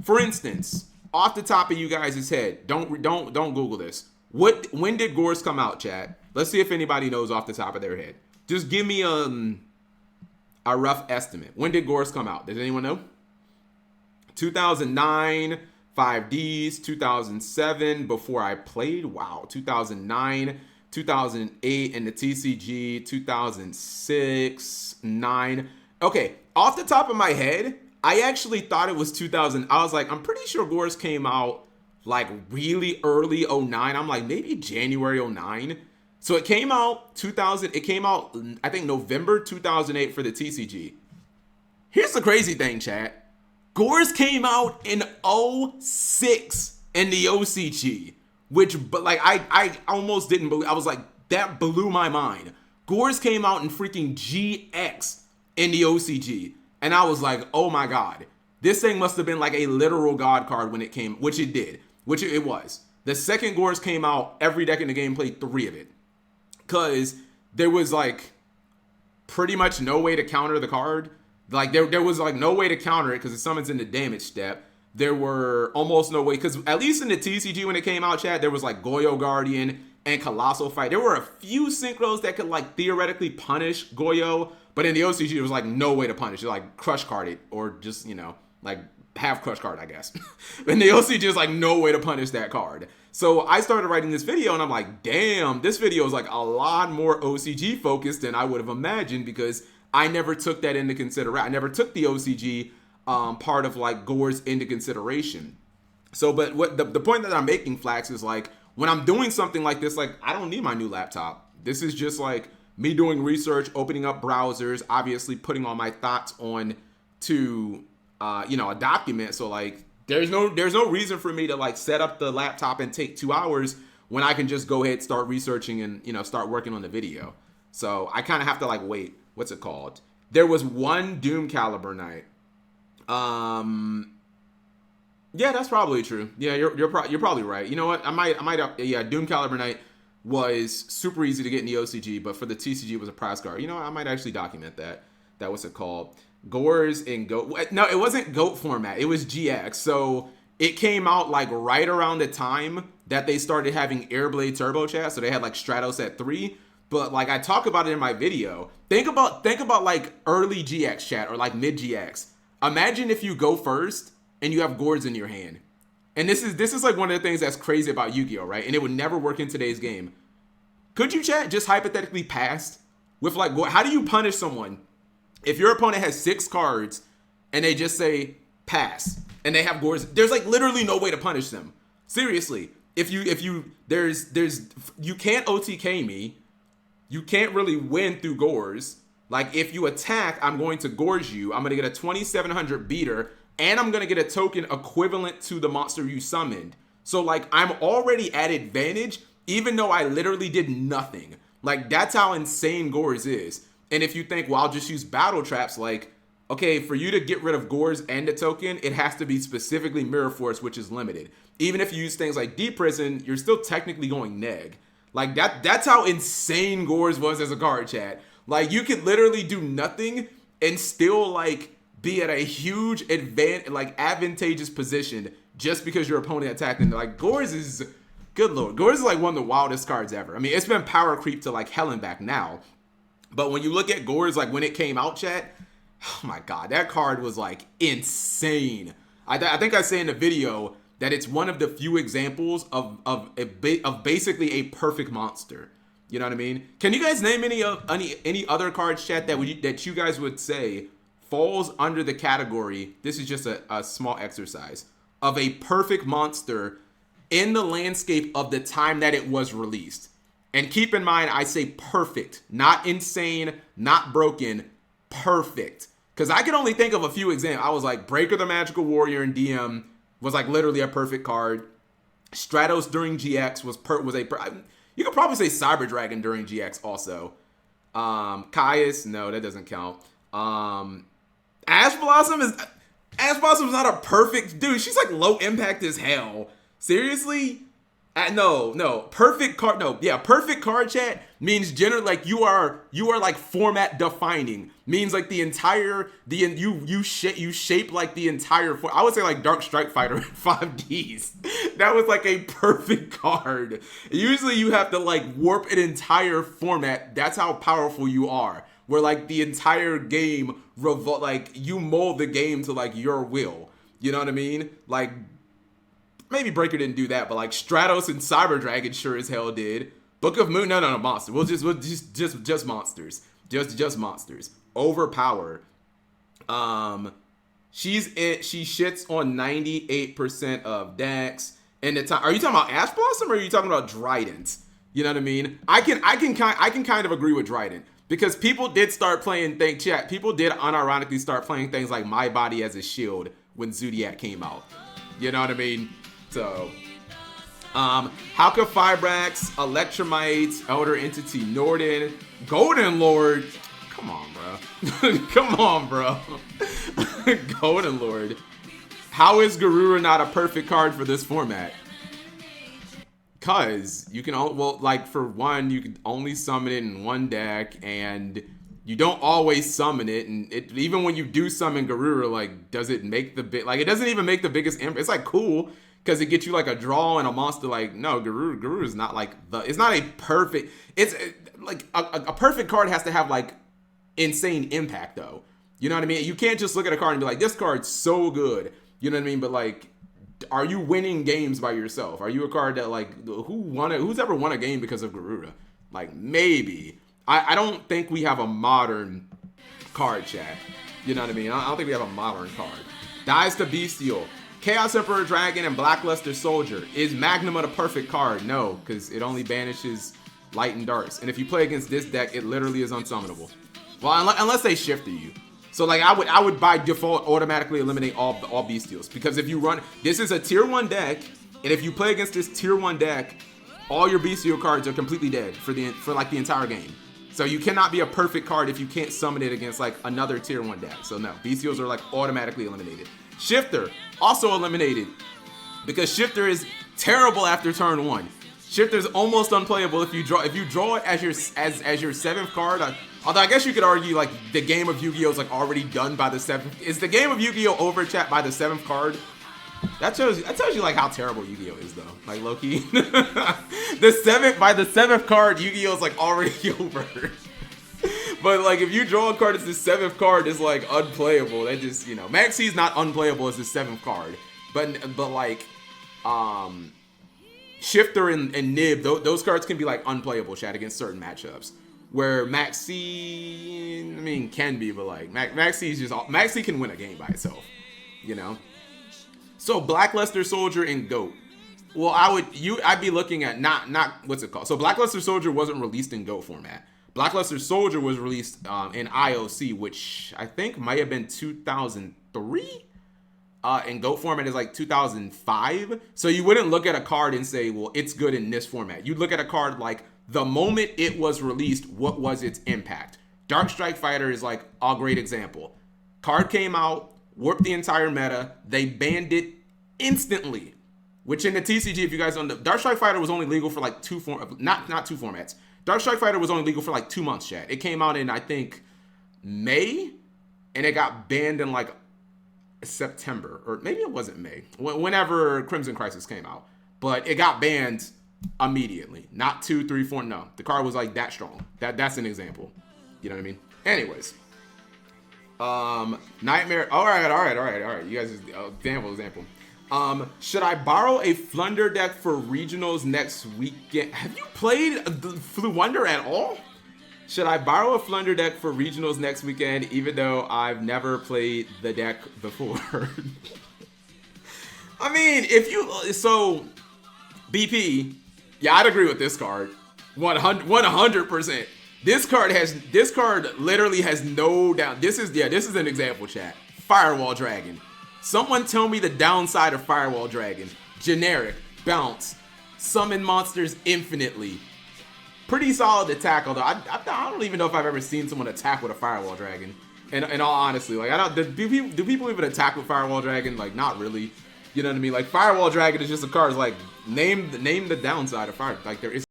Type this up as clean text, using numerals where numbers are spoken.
For instance, off the top of you guys' head, don't Google this. When did Gores come out, chat? Let's see if anybody knows off the top of their head. Just give me a rough estimate. When did Gores come out? Does anyone know? 2009, 5Ds, 2007, before I played. Wow, 2009, 2008 in the TCG, 2006, 9. Okay, off the top of my head, I actually thought it was 2000. I was like, I'm pretty sure Gores came out like really early '09. I'm like, maybe January '09. So it came out 2000. It came out, I think, November 2008 for the TCG. Here's the crazy thing, chat. Gores came out in '06 in the OCG, but like I almost didn't believe. I was like, that blew my mind. Gores came out in freaking GX in the OCG, and I was like, oh my god, this thing must have been like a literal god card when it came, which it did, which it was. The second Gores came out, every deck in the game played 3 of it, because there was like pretty much no way to counter the card. Like there was like no way to counter it because it summons in the damage step. There were almost no way, because at least in the TCG when it came out, chat, there was like Goyo Guardian and Colossal Fight. There were a few synchros that could like theoretically punish Goyo, but in the OCG there was like no way to punish it, like crush card it, or just, you know, like have crush card, I guess. In the OCG there's like no way to punish that card. So I started writing this video and I'm like, damn, this video is like a lot more OCG focused than I would have imagined, because I never took that into consideration. I never took the OCG part of like Gores into consideration. So, but what the point that I'm making, Flax, is like, when I'm doing something like this, like, I don't need my new laptop. This is just like me doing research, opening up browsers, obviously putting all my thoughts on to a document. So like, there's no reason for me to like set up the laptop and take 2 hours when I can just go ahead, start researching, and start working on the video. So I kind of have to like wait. What's it called? There was one Doom Caliber night. Yeah, that's probably true. Yeah, you're probably right. You know what? I might yeah, Doom Caliber night was super easy to get in the OCG, but for the TCG it was a prize card. You know what? I might actually document that. That was it called. Gores in GOAT. No, it wasn't GOAT format. It was GX. So it came out like right around the time that they started having Airblade Turbo chat. So they had like Stratos at 3. But like I talk about it in my video. Think about like early GX chat or like mid GX. Imagine if you go first and you have Gores in your hand. And this is like one of the things that's crazy about Yu-Gi-Oh, right? And it would never work in today's game. Could you, chat, just hypothetically pass with like, how do you punish someone if your opponent has 6 cards and they just say pass and they have Gores? There's like literally no way to punish them. Seriously, if you you can't OTK me. You can't really win through Gores. Like, if you attack, I'm going to Gores you. I'm going to get a 2700 beater, and I'm going to get a token equivalent to the monster you summoned. So, like, I'm already at advantage, even though I literally did nothing. Like, that's how insane Gores is. And if you think, well, I'll just use battle traps, like, okay, for you to get rid of Gores and a token, it has to be specifically Mirror Force, which is limited. Even if you use things like Deep Prison, you're still technically going neg. Like, that's how insane Gores was as a card, chat. Like, you could literally do nothing and still, like, be at a huge advantageous position just because your opponent attacked. And, like, Gores is, good lord, Gores is, like, one of the wildest cards ever. I mean, it's been power creep to, like, hell and back now. But when you look at Gores, like, when it came out, chat, oh, my God, that card was, like, insane. I think I say in the video that it's one of the few examples of basically a perfect monster. You know what I mean? Can you guys name any other cards, chat, that you guys would say falls under the category? This is just a small exercise of a perfect monster in the landscape of the time that it was released. And keep in mind, I say perfect, not insane, not broken, perfect. Because I can only think of a few examples. I was like, Breaker the Magical Warrior in DM was like literally a perfect card. Stratos during GX you could probably say Cyber Dragon during GX also. Caius, no, that doesn't count. Ash Blossom is not a perfect dude. She's like low impact as hell. Seriously? No, perfect card. No, yeah, perfect card chat means generally like you are like format defining. Means like the entire you shape like the entire. I would say like Dark Strike Fighter in 5Ds. That was like a perfect card. Usually you have to like warp an entire format. That's how powerful you are. Where like the entire game like you mold the game to like your will. You know what I mean? Like. Maybe Breaker didn't do that, but like Stratos and Cyber Dragon sure as hell did. Book of Moon, no, monster. We'll just monsters, just monsters. Overpower. She shits on 98% of decks. And the time, are you talking about Ash Blossom or are you talking about Drident? You know what I mean? I can kind of agree with Drident because people did start playing people did unironically start playing things like My Body as a Shield when Zodiac came out. You know what I mean? So, Hauka Fibrax, Electromite, Elder Entity, Norden, Golden Lord. Come on, bro. Come on, bro. Golden Lord. How is Garura not a perfect card for this format? Cause you can for one, you can only summon it in one deck, and you don't always summon it, and even when you do summon Garura, like, does it make it doesn't even make the biggest impact. It's like cool because it gets you like a draw and a monster. Like, no, Garura is not like it's not a perfect. It's like a perfect card has to have like insane impact though. You know what I mean? You can't just look at a card and be like, this card's so good. You know what I mean? But like, are you winning games by yourself? Are you a card that like who's ever won a game because of Garura? Like maybe. I don't think we have a modern card chat. You know what I mean? I don't think we have a modern card. Dies to Bestial. Chaos Emperor Dragon and Blackluster Soldier. Is Magnum a perfect card? No, because it only banishes light and darks. And if you play against this deck, it literally is unsummonable. Well, unless they shifter you. So like I would by default automatically eliminate all Bestials. Because if you run, this is a tier 1 deck, and if you play against this tier 1 deck, all your Bestial cards are completely dead for like the entire game. So you cannot be a perfect card if you can't summon it against like another tier 1 deck. So no, Bestials are like automatically eliminated. Shifter, also eliminated. Because Shifter is terrible after turn 1. Shifter is almost unplayable if you draw it as your 7th card. Although I guess you could argue like the game of Yu-Gi-Oh is like already done by the 7th. Is the game of Yu-Gi-Oh over chat by the 7th card? That tells you like how terrible Yu-Gi-Oh is though. Like low key. By the 7th card, Yu-Gi-Oh is like already over. But like if you draw a card as the 7th card, it's like unplayable. That just, you know, Maxi is not unplayable as the 7th card. But like Shifter and Nib, those cards can be like unplayable chat against certain matchups. Where Maxi, I mean, can be, but like Maxi can win a game by itself, you know. So Blackluster Soldier and Goat. Well, I'd be looking at not what's it called. So Blackluster Soldier wasn't released in Goat format. Blackluster Soldier was released in IOC, which I think might have been 2003. And Goat format is like 2005. So you wouldn't look at a card and say, well, it's good in this format. You'd look at a card like the moment it was released, what was its impact? Dark Strike Fighter is like a great example. Card came out, warped the entire meta. They banned it instantly. Which in the TCG, if you guys don't know, Dark Strike Fighter was only legal for like not two formats. Dark Strike Fighter was only legal for like 2 months, chat. It came out in, I think, May, and it got banned in like September, or maybe it wasn't May, whenever Crimson Crisis came out. But it got banned immediately. Not 2, 3, 4, no. The card was like that strong. That's an example. You know what I mean? Anyways. Nightmare. All right. You guys, example. Should I borrow a Flunder deck for regionals next weekend? Have you played Flunder at all? Should I borrow a Flunder deck for regionals next weekend, even though I've never played the deck before? I mean, so BP, yeah, I'd agree with this card. 100%. This card literally has no down. This is an example, chat. Firewall Dragon. Someone tell me the downside of Firewall Dragon. Generic, bounce, summon monsters infinitely. Pretty solid attack, although I don't even know if I've ever seen someone attack with a Firewall Dragon. In all honesty, like do people even attack with Firewall Dragon? Like, not really. You know what I mean? Like Firewall Dragon is just a card. It's like name the downside of Fire. Like there is